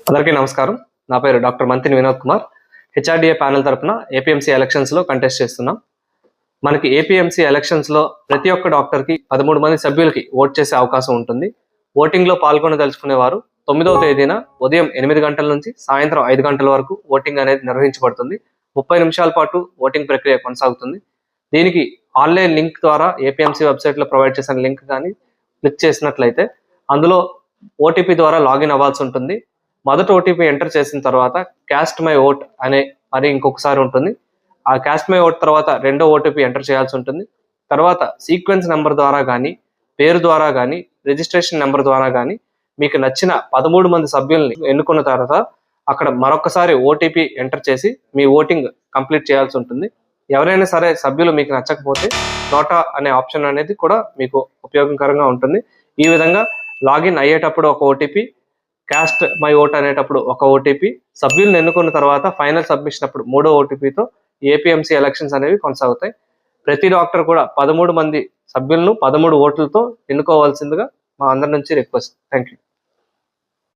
అందరికీ నమస్కారం. నా పేరు డాక్టర్ మంతిని వినోద్ కుమార్. హెచ్ఆర్డిఏ ప్యానెల్ తరపున ఏపీఎంసీ ఎలక్షన్స్లో కంటెస్ట్ చేస్తున్నాం. మనకి ఏపీఎంసీ ఎలక్షన్స్లో ప్రతి ఒక్క డాక్టర్కి 13 మంది సభ్యులకి ఓట్ చేసే అవకాశం ఉంటుంది. ఓటింగ్లో పాల్గొనదలుచుకునేవారు 9వ తేదీన ఉదయం 8 గంటల నుంచి సాయంత్రం 5 గంటల వరకు ఓటింగ్ అనేది నిర్వహించబడుతుంది. 30 నిమిషాల పాటు ఓటింగ్ ప్రక్రియ కొనసాగుతుంది. దీనికి ఆన్లైన్ లింక్ ద్వారా ఏపీఎంసీ వెబ్సైట్లో ప్రొవైడ్ చేసిన లింక్ కానీ క్లిక్ చేసినట్లయితే అందులో ఓటీపీ ద్వారా లాగిన్ అవ్వాల్సి ఉంటుంది. మొదటి ఓటీపీ ఎంటర్ చేసిన తర్వాత క్యాస్ట్ మై ఓట్ అనే మరి ఇంకొకసారి ఉంటుంది. ఆ క్యాస్ట్ మై ఓట్ తర్వాత రెండో ఓటీపీ ఎంటర్ చేయాల్సి ఉంటుంది. తర్వాత సీక్వెన్స్ నెంబర్ ద్వారా కానీ, పేరు ద్వారా కానీ, రిజిస్ట్రేషన్ నెంబర్ ద్వారా కానీ మీకు నచ్చిన 13 మంది సభ్యుల్ని ఎన్నుకున్న తర్వాత అక్కడ మరొకసారి ఓటీపీ ఎంటర్ చేసి మీ ఓటింగ్ కంప్లీట్ చేయాల్సి ఉంటుంది. ఎవరైనా సరే సభ్యులు మీకు నచ్చకపోతే నోటా అనే ఆప్షన్ అనేది కూడా మీకు ఉపయోగకరంగా ఉంటుంది. ఈ విధంగా లాగిన్ అయ్యేటప్పుడు ఒక ఓటీపీ, క్యాస్ట్ మై ఓట్ అనేటప్పుడు ఒక ఓటీపీ, సభ్యులను ఎన్నుకున్న తర్వాత ఫైనల్ సబ్మిషన్ అప్పుడు 3వ ఓటీపీతో ఏపీఎంసీ ఎలక్షన్స్ అనేవి కొనసాగుతాయి. ప్రతి డాక్టర్ కూడా 13 మంది సభ్యులను 13 ఓట్లతో ఎన్నుకోవాల్సిందిగా మా అందరి నుంచి రిక్వెస్ట్. Thank you.